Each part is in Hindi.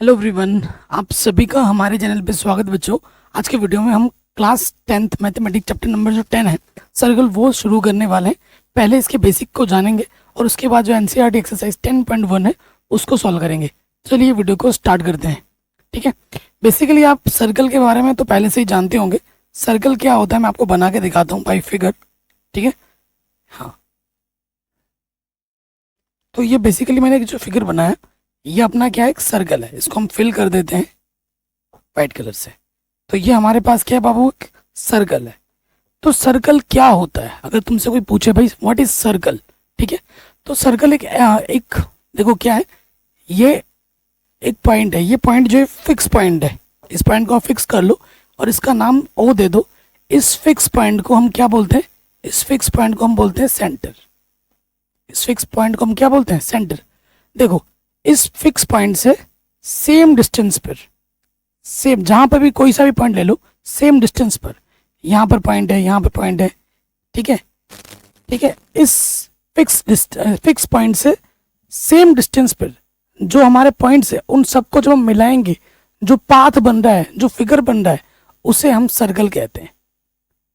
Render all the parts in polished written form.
हेलो एवरीवन, आप सभी का हमारे चैनल पे स्वागत बच्चों। आज के वीडियो में हम class 10th mathematics chapter number जो 10 है सर्कल वो शुरू करने वाले हैं। पहले इसके बेसिक को जानेंगे और उसके बाद जो एनसीईआरटी एक्सरसाइज 10.1 है उसको सॉल्व करेंगे। चलिए वीडियो को स्टार्ट करते हैं। ठीक है, बेसिकली आप सर्कल के बारे में तो पहले से ही जानते होंगे। सर्कल क्या होता है मैं आपको बना के दिखाता हूँ बाई फिगर। ठीक है, हाँ, तो ये बेसिकली मैंने जो फिगर बनाया है ये अपना क्या है, एक सर्कल है। इसको हम फिल कर देते हैं वाइट कलर से। तो ये हमारे पास क्या है बाबू, एक सर्कल है। तो सर्कल क्या होता है, अगर तुमसे कोई पूछे भाई व्हाट इज सर्कल, ठीक है, तो सर्कल एक देखो क्या है, ये एक पॉइंट है। ये पॉइंट जो है फिक्स पॉइंट है। इस पॉइंट को आप फिक्स कर लो और इसका नाम ओ दे दो। इस फिक्स पॉइंट को हम क्या बोलते हैं, इस फिक्स पॉइंट को हम बोलते हैं सेंटर। इस फिक्स पॉइंट को हम क्या बोलते हैं, सेंटर। देखो इस फिक्स पॉइंट से सेम डिस्टेंस पर, सेम जहां पर भी कोई सा भी पॉइंट ले लो, सेम डिस्टेंस पर, यहाँ पर पॉइंट है, यहाँ पर पॉइंट है, ठीक है, ठीक है, इस फिक्स पॉइंट से सेम डिस्टेंस पर जो हमारे पॉइंट्स है उन सबको जब हम मिलाएंगे, जो पाथ बन रहा है, जो फिगर बन रहा है, उसे हम सर्कल कहते हैं।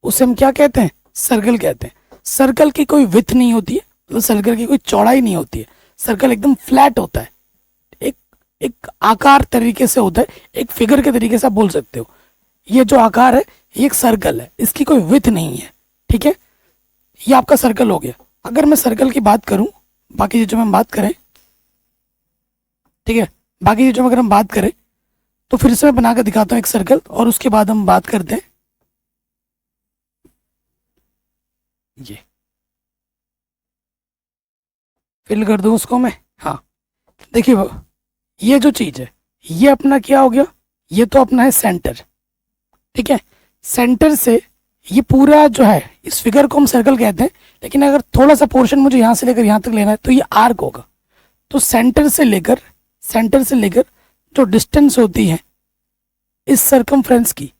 उसे हम क्या कहते हैं, सर्कल कहते हैं। सर्कल की कोई विड्थ नहीं होती है, मतलब सर्कल की कोई चौड़ाई नहीं होती है। सर्कल एकदम फ्लैट होता है, एक एक आकार तरीके से होता है, एक फिगर के तरीके से आप बोल सकते हो। ये जो आकार है ये एक सर्कल है, इसकी कोई विड्थ नहीं है। ठीक है, ये आपका सर्कल हो गया। अगर मैं सर्कल की बात करूं, बाकी चीजों में हम बात करें, ठीक है, बाकी चीजों में अगर हम बात करें तो फिर से मैं बना कर दिखाता हूँ एक सर्कल और उसके बाद हम बात करते हैं। ये फिल कर दूं उसको मैं, हाँ, देखिए ये जो चीज है ये अपना क्या हो गया, ये तो अपना है सेंटर। ठीक है, सेंटर से ये पूरा जो है, इस फिगर को हम सर्कल कहते हैं, लेकिन अगर थोड़ा सा पोर्शन मुझे यहाँ से लेकर यहाँ तक लेना है तो ये आर्क होगा। तो सेंटर से लेकर जो डिस्टेंस होती है इस सर्कमफ्रेंस की,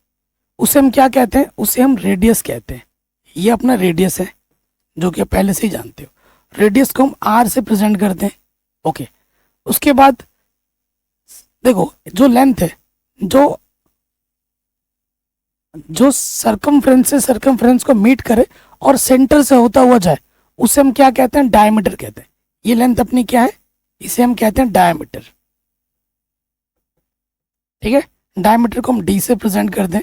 उसे हम क्या कहते हैं, उसे हम रेडियस कहते हैं। ये अपना रेडियस है जो कि आप पहले से ही जानते हो। रेडियस को हम आर से प्रेजेंट करते हैं। ओके, उसके बाद देखो जो लेंथ है, जो जो सर्कमफ्रेंस को मीट करे और सेंटर से होता हुआ जाए, उसे हम क्या कहते हैं, डायमीटर कहते हैं। ये लेंथ अपनी क्या है, इसे हम कहते हैं डायमीटर। ठीक है, डायमीटर को हम डी से प्रेजेंट कर दें।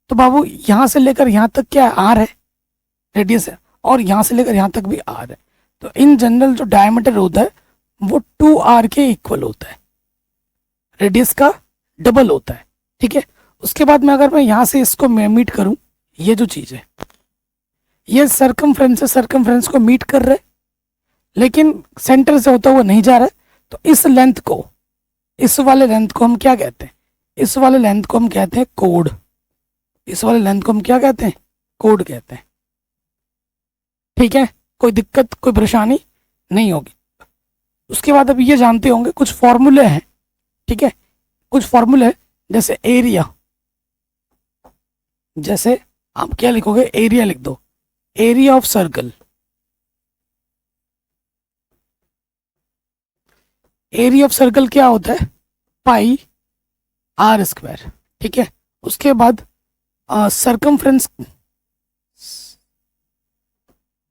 तो बाबू यहां से लेकर यहां तक क्या है, आर है, रेडियस है, और यहां से लेकर यहां तक भी आर है। तो इन जनरल जो डायमीटर होता है वो 2r के इक्वल होता है, रेडियस का डबल होता है। ठीक है, उसके बाद में अगर मैं यहां से इसको मीट करूं, ये जो चीज है ये सर्कमफ्रेंस से सर्कमफ्रेंस को मीट कर रहे, लेकिन सेंटर से होता हुआ नहीं जा रहा है। तो इस लेंथ को, इस वाले लेंथ को हम क्या कहते हैं, इस वाले लेंथ को हम कहते हैं कोड। इस वाले लेंथ को हम क्या कहते हैं, कोड कहते हैं। ठीक है, कोई दिक्कत कोई परेशानी नहीं होगी। उसके बाद अब ये जानते होंगे कुछ फॉर्मूले हैं। ठीक है, कुछ फॉर्मूले जैसे एरिया, जैसे आप क्या लिखोगे, एरिया लिख दो, area of circle. Area of circle क्या होता है, पाई आर स्क्वायर। ठीक है, उसके बाद सरकमफ्रेंस,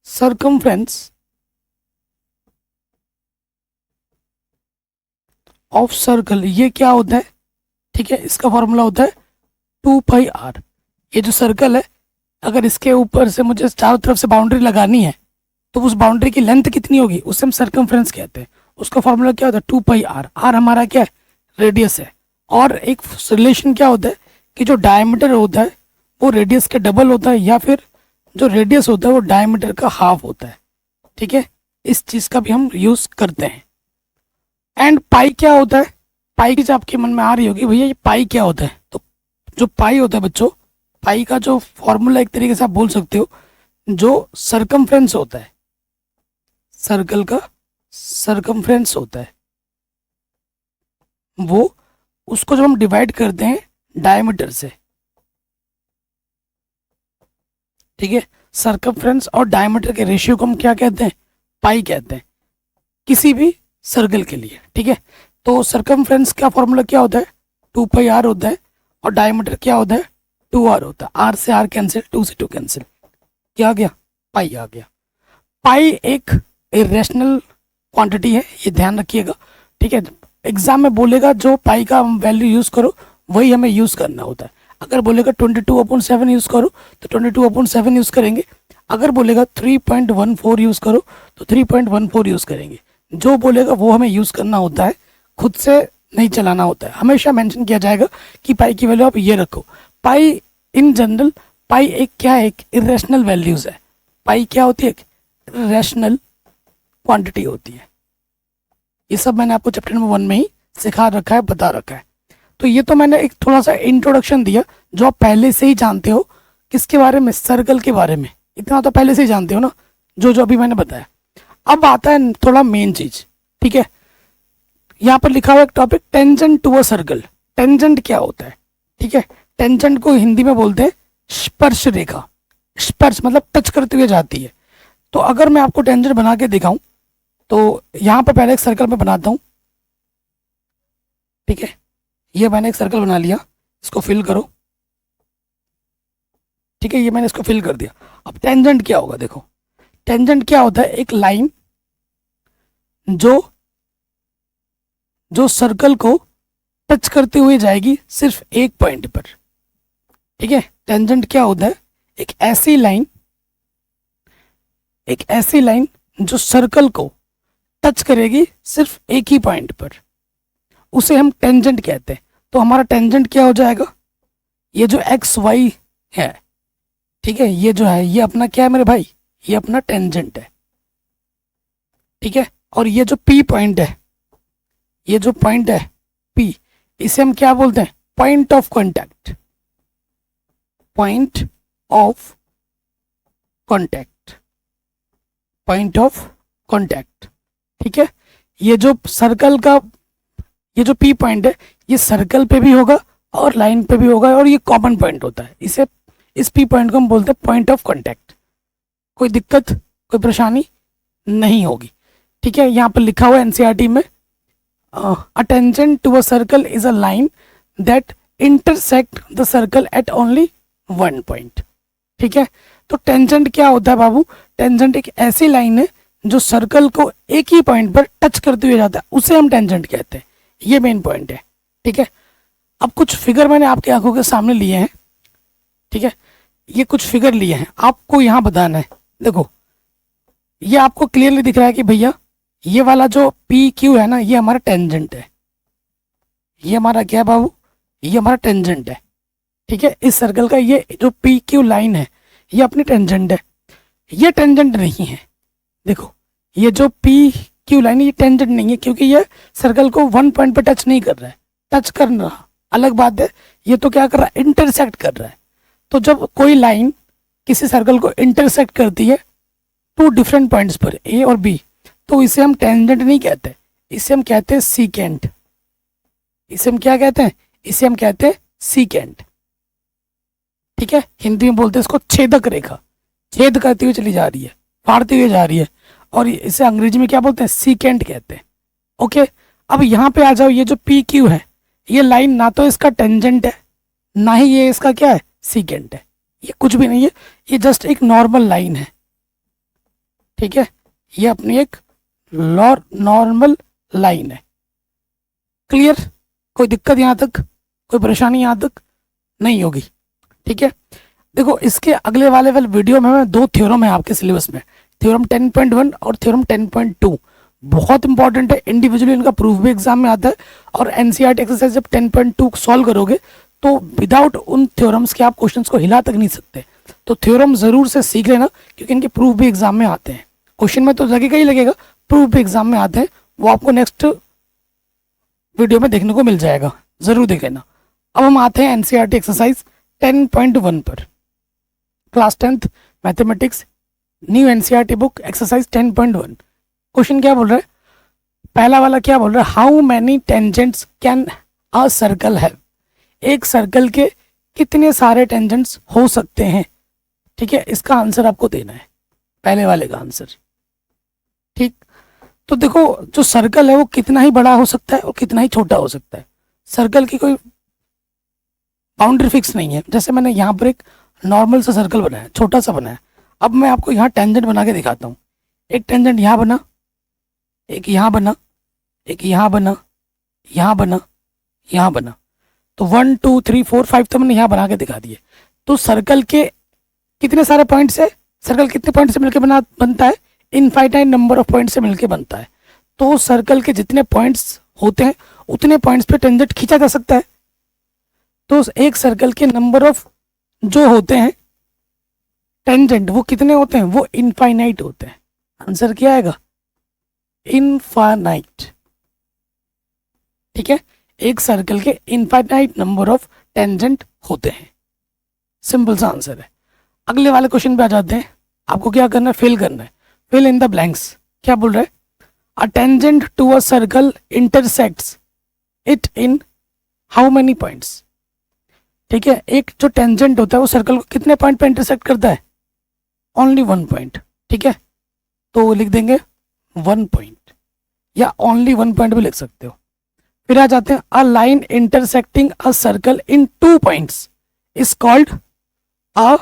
सरकमफ्रेंस ऑफ सर्कल, ये क्या होता है, ठीक है, इसका फॉर्मूला होता है 2πr। ये जो सर्कल है, अगर इसके ऊपर से मुझे चारों तरफ से बाउंड्री लगानी है तो उस बाउंड्री की लेंथ कितनी होगी, उसे हम सर्कमफ्रेंस कहते हैं। उसका फॉर्मूला क्या होता है, 2πr। आर हमारा क्या है, रेडियस है। और एक रिलेशन क्या होता है कि जो डायमीटर होता है वो रेडियस के डबल होता है, या फिर जो रेडियस होता है वो डायमीटर का हाफ होता है। ठीक है, इस चीज का भी हम यूज करते हैं। एंड पाई क्या होता है, पाई की जो आपके मन में आ रही होगी भैया ये पाई क्या होता है, तो जो पाई होता है बच्चों, पाई का जो फॉर्मूला एक तरीके से आप बोल सकते हो, जो सरकमफ्रेंस होता है, सर्कल का सरकमफ्रेंस होता है, वो उसको जब हम डिवाइड करते हैं डायमीटर से, ठीक है, सरकमफ्रेंस और डायमीटर के रेशियो को हम क्या कहते हैं, पाई कहते हैं, किसी भी सर्कल के लिए। ठीक है, तो सरकमफ्रेंस का फॉर्मूला क्या होता है, 2πr होता है, और डायमीटर क्या होता है, 2r होता है। आर से आर कैंसिल, 2 से 2 कैंसिल, क्या आ गया, पाई आ गया। पाई एक इरेशनल क्वांटिटी है, ये ध्यान रखिएगा, ठीक है। एग्जाम में बोलेगा जो पाई का वैल्यू यूज़ करो वही हमें यूज़ करना होता है। अगर बोलेगा 22/7 यूज़ करो तो 22/7 यूज़ करेंगे। अगर बोलेगा 3.14 यूज़ करो तो 3.14 यूज़ करेंगे। जो बोलेगा वो हमें यूज़ करना होता है, खुद से नहीं चलाना होता है। हमेशा मेंशन किया जाएगा कि पाई की वैल्यू आप ये रखो। पाई इन जनरल, पाई एक क्या है, एक इरेशनल वैल्यूज़ है। पाई क्या होती है, एक इरेशनल क्वांटिटी होती है। ये सब मैंने आपको चैप्टर नंबर 1 में ही सिखा रखा है, बता रखा है। तो ये तो मैंने एक थोड़ा सा इंट्रोडक्शन दिया जो आप पहले से ही जानते हो। किसके बारे में, सर्कल के बारे में, इतना तो पहले से ही जानते हो ना, जो जो अभी मैंने बताया। अब आता है थोड़ा मेन चीज, ठीक है। यहाँ पर लिखा हुआ एक topic, tangent to a circle. Tangent क्या होता है, ठीक है। टेंजेंट को हिंदी में बोलते हैं स्पर्श रेखा। स्पर्श मतलब टच करते हुए जाती है। तो अगर मैं आपको टेंजेंट बना के दिखाऊं तो यहाँ पर पहले एक सर्कल में बनाता हूँ, ठीक है। ये मैंने एक सर्कल बना लिया, इसको फिल करो, ठीक है। ये मैंने इसको फिल कर दिया। अब टेंजेंट क्या होगा, देखो टेंजेंट क्या होता है, एक लाइन जो सर्कल को टच करते हुए जाएगी सिर्फ एक पॉइंट पर, ठीक है। टेंजेंट क्या होता है, एक ऐसी लाइन जो सर्कल को टच करेगी सिर्फ एक ही पॉइंट पर, उसे हम टेंजेंट कहते हैं। तो हमारा टेंजेंट क्या हो जाएगा, ये जो एक्स वाई है, ठीक है, ये जो है ये अपना क्या है मेरे भाई, ये अपना टेंजेंट है, ठीक है। और ये जो पी पॉइंट है, ये जो पॉइंट है पी, इसे हम क्या बोलते हैं, point of contact. Point of contact, point of contact, ठीक है। ये जो सर्कल का, ये जो पी पॉइंट है, ये सर्कल पे भी होगा और लाइन पे भी होगा, और ये कॉमन पॉइंट होता है। इसे, इस पी पॉइंट को हम बोलते हैं पॉइंट ऑफ कांटेक्ट। कोई दिक्कत, कोई परेशानी नहीं होगी, ठीक है। यहाँ पर लिखा हुआ है एनसीईआरटी में, a tangent to a circle is a line that intersect the circle at only one point, ठीक है। तो टेंजेंट क्या होता है बाबू, टेंजेंट एक ऐसी लाइन है जो सर्कल को एक ही पॉइंट पर टच करते हुए जाता है, उसे हम टेंजेंट कहते हैं। ये मेन पॉइंट है, ठीक है। अब कुछ फिगर मैंने आपकी आंखों के सामने लिए हैं, ठीक है। ये कुछ फिगर लिए हैं, आपको यहाँ बताना है। देखो ये आपको क्लियरली दिख रहा है कि भैया ये वाला जो पी क्यू है ना, ये हमारा टेंजेंट है। ये हमारा क्या है बाबू, ये हमारा टेंजेंट है, ठीक है। इस सर्कल का ये जो पी क्यू लाइन है, ये अपनी टेंजेंट है। ये टेंजेंट नहीं है, देखो ये जो पी क्यू लाइन है ये टेंजेंट नहीं है, क्योंकि ये सर्कल को वन पॉइंट पे टच नहीं कर रहा है। टच कर रहा अलग बात है, ये तो क्या कर रहा है, इंटरसेक्ट कर रहा है। तो जब कोई लाइन किसी सर्कल को इंटरसेक्ट करती है टू डिफरेंट पॉइंट्स पर, ए और बी, तो इसे हम टेंजेंट नहीं कहते, इसे हम कहते हैं सीकेंट। इसे हम क्या कहते हैं, इसे हम कहते हैं सीकेंट, ठीक है। हिंदी में बोलते हैं इसको छेदक रेखा, छेद करती हुई चली जा रही है, फाड़ती हुई जा रही है, और इसे अंग्रेजी में क्या बोलते हैं, सीकेंट कहते हैं, ओके। अब यहाँ पे आ जाओ, ये जो पी क्यू है, ये लाइन ना तो इसका टेंजेंट है, ना ही ये इसका क्या है, सीकेंट है। ये कुछ भी नहीं है, ये जस्ट एक नॉर्मल लाइन है, ठीक है। ये अपनी एक नॉर्मल लाइन है, क्लियर। कोई दिक्कत यहाँ तक, कोई परेशानी यहाँ तक नहीं होगी, ठीक है। देखो इसके अगले वाले वीडियो में मैं 2 थ्योरम है आपके सिलेबस में, थ्योरम 10.1 और थ्योरम 10.2, बहुत इंपॉर्टेंट है। इंडिविजुअली इनका प्रूफ भी एग्जाम में आता है, और एनसीईआरटी एक्सरसाइज जब 10.2 सॉल्व करोगे तो विदाउट उन थ्योरम्स के आप क्वेश्चंस को हिला तक नहीं सकते। तो थ्योरम जरूर से सीख लेना, क्योंकि इनके प्रूफ भी एग्जाम में आते हैं। क्वेश्चन में तो लगेगा ही लगेगा, प्रूफ भी एग्जाम में आते हैं, वो आपको नेक्स्ट वीडियो में देखने को मिल जाएगा, जरूर देख लेना। अब हम आते हैं एनसीईआरटी एक्सरसाइज 10.1 पर, class 10th mathematics, new NCERT book, exercise 10.1। Question क्या बोल रहा है, पहला वाला क्या बोल रहा है, how many tangents can a circle have. एक सर्कल के कितने सारे टेंजेंट्स हो सकते हैं, ठीक है। इसका आंसर आपको देना है, पहले वाले का आंसर, ठीक। तो देखो जो सर्कल है वो कितना ही बड़ा हो सकता है और कितना ही छोटा हो सकता है, सर्कल की कोई बाउंड्री फिक्स नहीं है। जैसे मैंने यहाँ पर एक नॉर्मल सा सर्कल बनाया, छोटा सा बनाया, अब मैं आपको यहाँ टेंजेंट बना के दिखाता हूँ। एक टेंजेंट यहाँ बना, एक यहाँ बना, एक यहाँ बना, यहाँ बना, यहाँ बना, तो 1 2 3 4 5 तो मैंने यहाँ बना के दिखा दिए। तो सर्कल के कितने सारे पॉइंट्स है, सर्कल कितने पॉइंट से मिलकर बनता है, इनफाइनाइट नंबर ऑफ पॉइंट से मिलकर बनता है। तो सर्कल के जितने पॉइंट्स होते हैं उतने पॉइंट्स पे टेंजेंट खींचा जा सकता है। तो एक सर्कल के नंबर ऑफ जो होते हैं टेंजेंट वो कितने होते हैं, वो इनफाइनाइट होते हैं। आंसर क्या आएगा, इनफाइनाइट। ठीक है, एक सर्कल के इनफाइनाइट नंबर ऑफ टेंजेंट होते हैं। सिंपल सा आंसर है। अगले वाले क्वेश्चन पे आ जाते हैं। आपको क्या करना है, फिल करना है, फिल इन द ब्लैंक्स। क्या बोल रहा है, a tangent to a circle intersects it in how many points. ठीक है, एक जो टेंजेंट होता है वो सर्कल को कितने पॉइंट पे इंटरसेक्ट करता है, ओनली 1 पॉइंट। ठीक है, तो लिख देंगे 1 पॉइंट, या ओनली 1 पॉइंट भी लिख सकते हो। फिर आ जाते हैं, a line intersecting a circle in 2 points is called a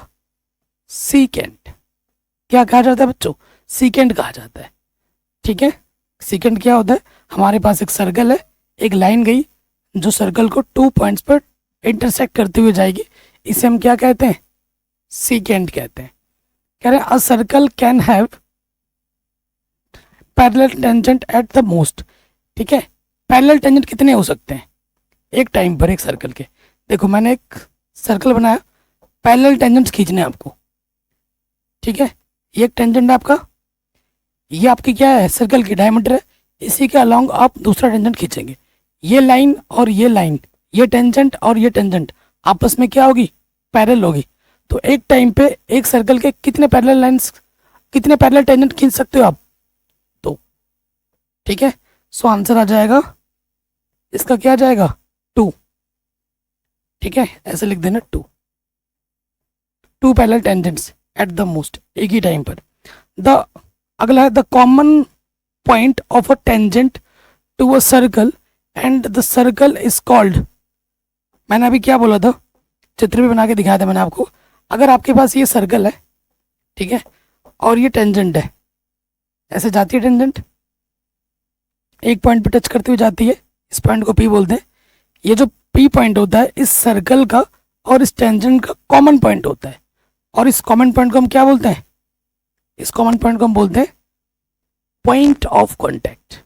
secant. क्या कहा जाता है बच्चों, सीकेंट कहा जाता है। ठीक है, सीकेंट क्या होता है, हमारे पास एक सर्कल है, एक लाइन गई जो सर्कल को 2 पॉइंट्स पर इंटरसेक्ट करते हुए जाएगी, इसे हम क्या कहते हैं, सीकेंट कहते हैं। कह रहे हैं a circle can have parallel tangent at the most. ठीक है, पैरेलल टेंजेंट कितने हो सकते हैं एक टाइम पर एक सर्कल के। देखो मैंने एक सर्कल बनाया, पैरेलल टेंजेंट्स खींचने हैं आपको। ठीक है, ये एक टेंजेंट है आपका, ये आपकी क्या है, सर्कल की डायमीटर है, इसी के अलोंग आप दूसरा टेंजेंट खींचेंगे। ये लाइन और ये लाइन, ये टेंजेंट और ये टेंजेंट आपस में क्या होगी, पैरेलल होगी। तो एक टाइम पे एक सर्कल के कितने पैरेलल लाइंस, कितने पैरेलल टेंजेंट खींच सकते हो आप, तो ठीक है, सो आंसर आ जाएगा इसका, क्या आ जाएगा, 2। ठीक है, ऐसे लिख देना 2 parallel tangents at the most, एक ही टाइम पर। द अगला है, the common point of a tangent to a circle and the circle is called. मैंने अभी क्या बोला था, चित्र भी बना के दिखाया था मैंने आपको। अगर आपके पास ये सर्कल है, ठीक है, और ये टेंजेंट है, ऐसे जाती है टेंजेंट, एक पॉइंट पे टच करते हुए जाती है, इस पॉइंट को पी बोलते हैं। ये जो पी पॉइंट होता है इस सर्कल का और इस टेंजेंट का कॉमन पॉइंट होता है, और इस कॉमन पॉइंट को हम क्या बोलते हैं, इस कॉमन पॉइंट को हम बोलते हैं point of contact,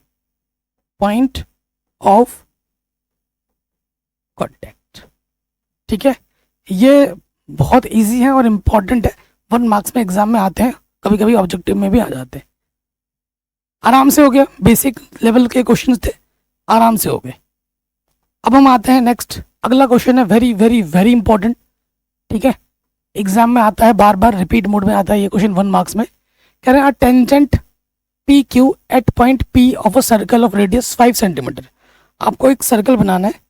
point of contact. ठीक है, ये बहुत इजी है और इम्पॉर्टेंट है, 1 मार्क्स में एग्जाम में आते हैं, कभी कभी ऑब्जेक्टिव में भी आ जाते हैं। आराम से हो गया, बेसिक लेवल के क्वेश्चंस थे, आराम से हो गए। अब हम आते हैं नेक्स्ट, अगला क्वेश्चन है वेरी वेरी वेरी इंपॉर्टेंट। ठीक है, एग्जाम में आता है, बार बार रिपीट मोड में आता है ये क्वेश्चन 1 मार्क्स में। कह रहे हैं tangent P Q at point P of a circle of radius 5 centimetre. आपको एक सर्कल बनाना है।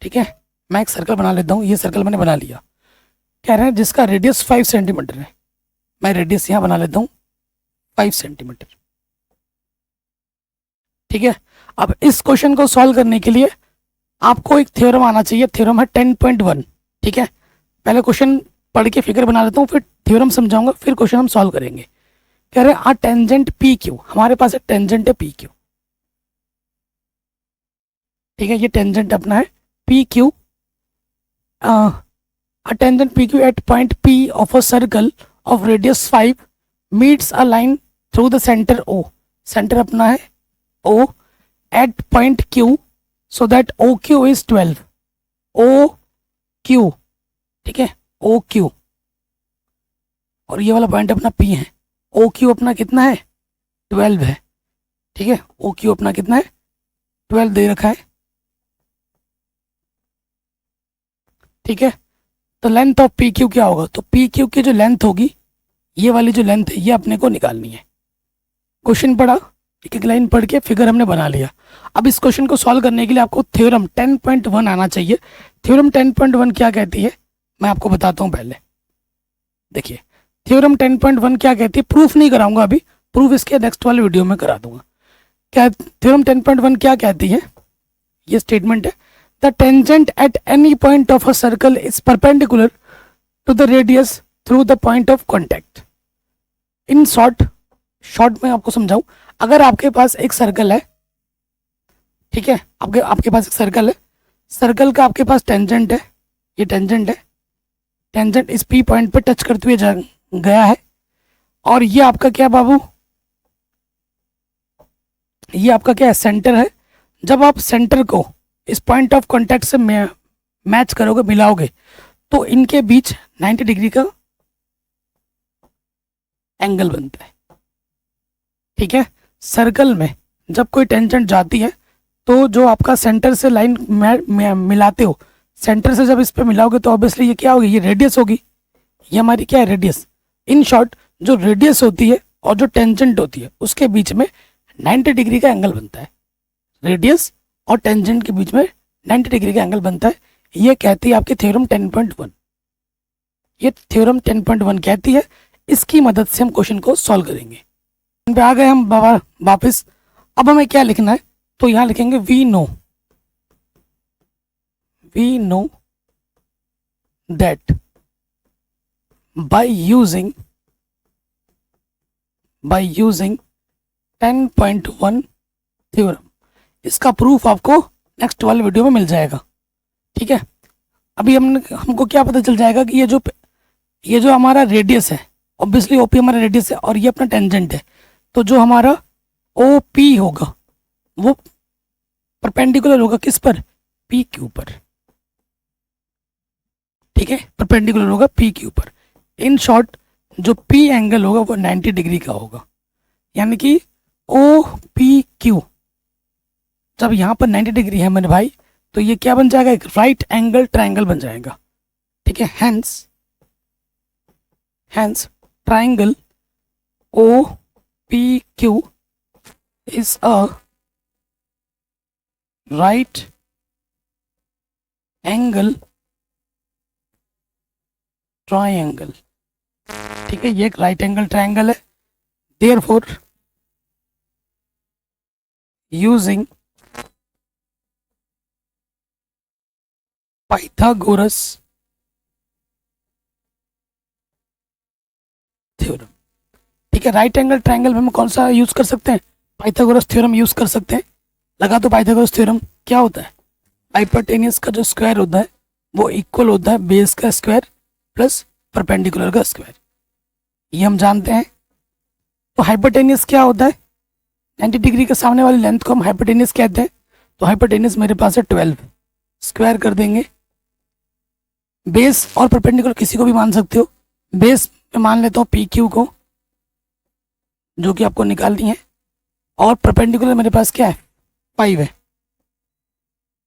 ठीक है, मैं एक सर्कल बना लेता हूँ, ये सर्कल मैंने बना लिया। कह रहे हैं जिसका रेडियस 5 सेंटीमीटर है, मैं रेडियस यहाँ बना लेता हूँ 5 सेंटीमीटर। ठीक है, अब इस क्वेश्चन को सॉल्व करने के लिए आपको एक थ्योरम आना चाहिए, थ्योरम है 10.1। ठीक है, पहले क्वेश्चन पढ़ के फिगर बना लेता हूँ, फिर थ्योरम समझाऊंगा, फिर क्वेश्चन हम सॉल्व करेंगे। कह रहे हैं आ टेंजेंट पी क्यू, हमारे पास एक टेंजेंट है पी क्यू। ठीक है, ये टेंजेंट अपना है P Q, a tangent PQ at point P of a circle of radius 5 meets a line through the center O. Center अपना है O at point Q so that OQ is 12. OQ, ठीक है, OQ, और ये वाला पॉइंट अपना P है। OQ अपना कितना है, 12 है। ठीक है, OQ अपना कितना है, 12 दे रखा है। ठीक है, तो लेंथ ऑफ पी क्यू क्या होगा, तो पी क्यू की जो लेंथ होगी, ये वाली जो लेंथ है, ये अपने को निकालनी है। क्वेश्चन पढ़ा, एक एक लाइन पढ़ के फिगर हमने बना लिया। अब इस क्वेश्चन को सॉल्व करने के लिए आपको थ्योरम 10.1 आना चाहिए। थ्योरम 10.1 क्या कहती है, मैं आपको बताता हूँ पहले। देखिए थ्योरम 10.1 क्या कहती है, प्रूफ नहीं कराऊंगा अभी, प्रूफ इसके नेक्स्ट वाले वीडियो में करा दूंगा। क्या थ्योरम 10.1 क्या कहती है, ये स्टेटमेंट है, the tangent at any point of a circle is perpendicular to the radius through the point of contact. In short में आपको समझाऊं, अगर आपके पास एक सर्कल है, ठीक है, आपके पास एक सर्कल है, सर्कल का आपके पास टेंजेंट है, ये टेंजेंट है, टेंजेंट इस पी पॉइंट पे टच करते हुए गया है, और ये आपका क्या बाबू, ये आपका क्या है, सेंटर है। जब आप सेंटर को इस पॉइंट ऑफ कांटेक्ट से मैच करोगे, मिलाओगे, तो इनके बीच 90 डिग्री का एंगल बनता है। ठीक है, सर्कल में जब कोई टेंजेंट जाती है तो जो आपका सेंटर से लाइन मिलाते हो, सेंटर से जब इस पे मिलाओगे तो ऑब्वियसली ये क्या होगी, ये रेडियस होगी, ये हमारी क्या है, रेडियस। इन शॉर्ट जो रेडियस होती है और जो टेंजेंट होती है उसके बीच में 90 डिग्री का एंगल बनता है। रेडियस और टेंजेंट के बीच में 90 डिग्री का एंगल बनता है। ये कहती है आपकी थ्योरम 10.1। ये थ्योरम 10.1 कहती है, इसकी मदद से हम क्वेश्चन को सॉल्व करेंगे। पे आ गए हम वापस। अब हमें क्या लिखना है, तो यहां लिखेंगे we know that by using 10.1 theorem. इसका प्रूफ आपको नेक्स्ट वाले वीडियो में मिल जाएगा। ठीक है, अभी हमको क्या पता चल जाएगा कि ये जो हमारा रेडियस है, ऑब्वियसली ओपी हमारा रेडियस है और ये अपना टेंजेंट है, तो जो हमारा ओपी होगा वो परपेंडिकुलर होगा किस पर, पी क्यू पर। ठीक है, परपेंडिकुलर होगा पी क्यू पर। इन शॉर्ट जो पी एंगल होगा वो 90 डिग्री का होगा, यानी कि ओ पी क्यू जब यहाँ पर 90 डिग्री है मेरे भाई, तो ये क्या बन जाएगा, एक राइट एंगल ट्राइंगल बन जाएगा। ठीक है, hence triangle O P Q is a right angle triangle. ठीक है, ये एक राइट एंगल ट्राइंगल है। Therefore using Pythagoras theorem. ठीक है, राइट एंगल ट्राइंगल में हम कौन सा यूज कर सकते हैं, पाइथागोरस थ्योरम यूज कर सकते हैं। लगा तो पाइथागोरस थ्योरम क्या होता है, हाइपोटेनियस का जो स्क्वायर होता है वो इक्वल होता है बेस का स्क्वायर प्लस परपेंडिकुलर का स्क्वायर, ये हम जानते हैं। तो हाइपोटेनियस क्या होता है, 90 डिग्री के सामने वाली लेंथ को हम हाइपोटेनियस कहते हैं। तो हाइपोटेनियस मेरे पास है 12, स्क्वायर कर देंगे। बेस और परपेंडिकुलर किसी को भी मान सकते हो, बेस में मान लेता हूँ पी क्यू को, जो कि आपको निकालनी है, और परपेंडिकुलर मेरे पास क्या है, 5 है।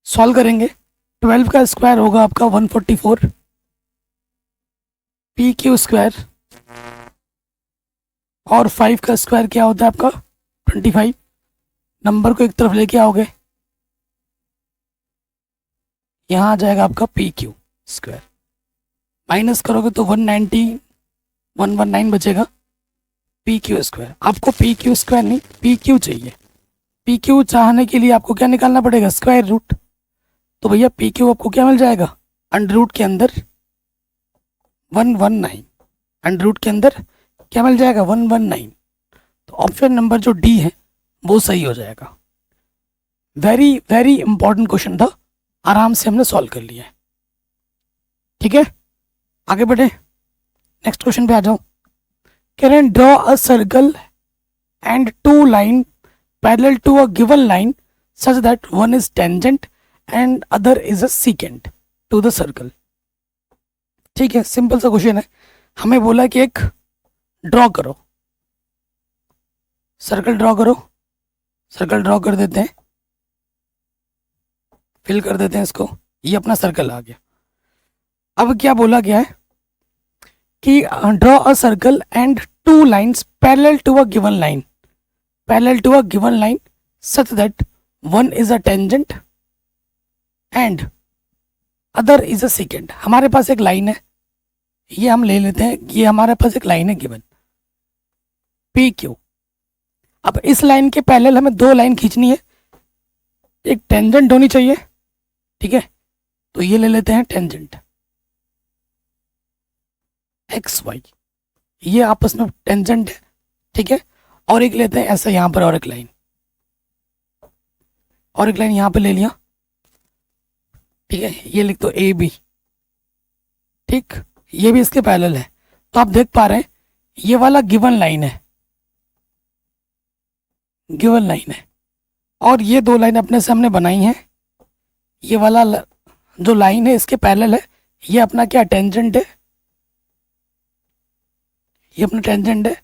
सॉल्व करेंगे, 12 का स्क्वायर होगा आपका 144, पी क्यू स्क्वायर, और 5 का स्क्वायर क्या होता है आपका 25। नंबर को एक तरफ लेके आओगे, यहाँ आ जाएगा आपका पी क्यू स्क्वायर, माइनस करोगे तो 119 बचेगा, पी क्यू स्क्वायर। आपको पी क्यू स्क्वायर नहीं, पी क्यू चाहिए। पी क्यू चाहने के लिए आपको क्या निकालना पड़ेगा, स्क्वायर रूट। तो भैया पी क्यू आपको क्या मिल जाएगा, अंडर रूट के अंदर 119, अंडर रूट के अंदर क्या मिल जाएगा 119। तो ऑप्शन नंबर जो डी है वो सही हो जाएगा। वेरी वेरी इंपॉर्टेंट क्वेश्चन था, आराम से हमने सॉल्व कर लिया है। ठीक है, आगे बढ़े, नेक्स्ट क्वेश्चन पे आ जाओ। Can draw a circle and 2 line parallel to a given line such that one is tangent and other is a secant to the circle। ठीक है, सिंपल सा क्वेश्चन है। हमें बोला कि एक ड्रॉ करो, सर्कल ड्रॉ करो, सर्कल ड्रॉ कर देते हैं, फिल कर देते हैं इसको, ये अपना सर्कल आ गया। अब क्या बोला गया है कि draw a circle and 2 lines parallel to a given line, parallel to a given line such that one is a tangent and other is a secant। हमारे पास एक लाइन है, ये हम ले लेते हैं, ये हमारे पास एक लाइन है गिवन पी क्यू, अब इस लाइन के पैरेलल हमें दो लाइन खींचनी है, एक टेंजेंट होनी चाहिए, ठीक है। तो ये ले लेते हैं टेंजेंट एक्स वाई, ये आपस में टेंजेंट है, ठीक है। और एक लेते हैं ऐसा यहाँ पर, और एक लाइन यहाँ पे ले लिया, ठीक है। ये लिख दो ए बी, ठीक, ये भी इसके पैरेलल है। तो आप देख पा रहे हैं ये वाला गिवन लाइन है, और ये दो लाइन अपने से हमने बनाई हैं। ये वाला जो लाइन है इसके पैरेलल है, ये अपना क्या टेंजेंट है, ये अपना टेंजेंट है,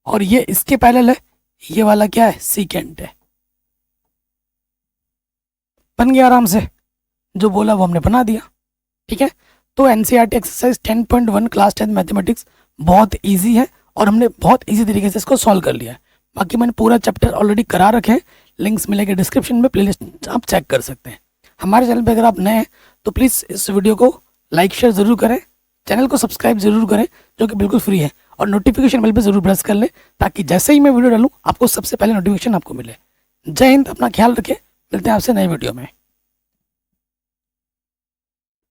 और ये इसके पैरेलल है, ये वाला क्या है सीकेंट है। बन गया आराम से, जो बोला वो हमने बना दिया, ठीक है। तो एनसीईआरटी एक्सरसाइज 10.1 क्लास 10 मैथमेटिक्स बहुत इजी है, और हमने बहुत इजी तरीके से इसको सॉल्व कर लिया है। बाकी मैंने पूरा चैप्टर ऑलरेडी करा रखे हैं, लिंक्स मिलेंगे डिस्क्रिप्शन में, प्लेलिस्ट आप चेक कर सकते हैं। हमारे चैनल पे अगर आप नए हैं तो प्लीज़ इस वीडियो को लाइक शेयर ज़रूर करें, चैनल को सब्सक्राइब ज़रूर करें, जो कि बिल्कुल फ्री है, और नोटिफिकेशन बेल पे ज़रूर प्रेस कर लें, ताकि जैसे ही मैं वीडियो डालूँ आपको सबसे पहले नोटिफिकेशन आपको मिले। जय हिंद, अपना ख्याल रखें, मिलते हैं आपसे नए वीडियो में।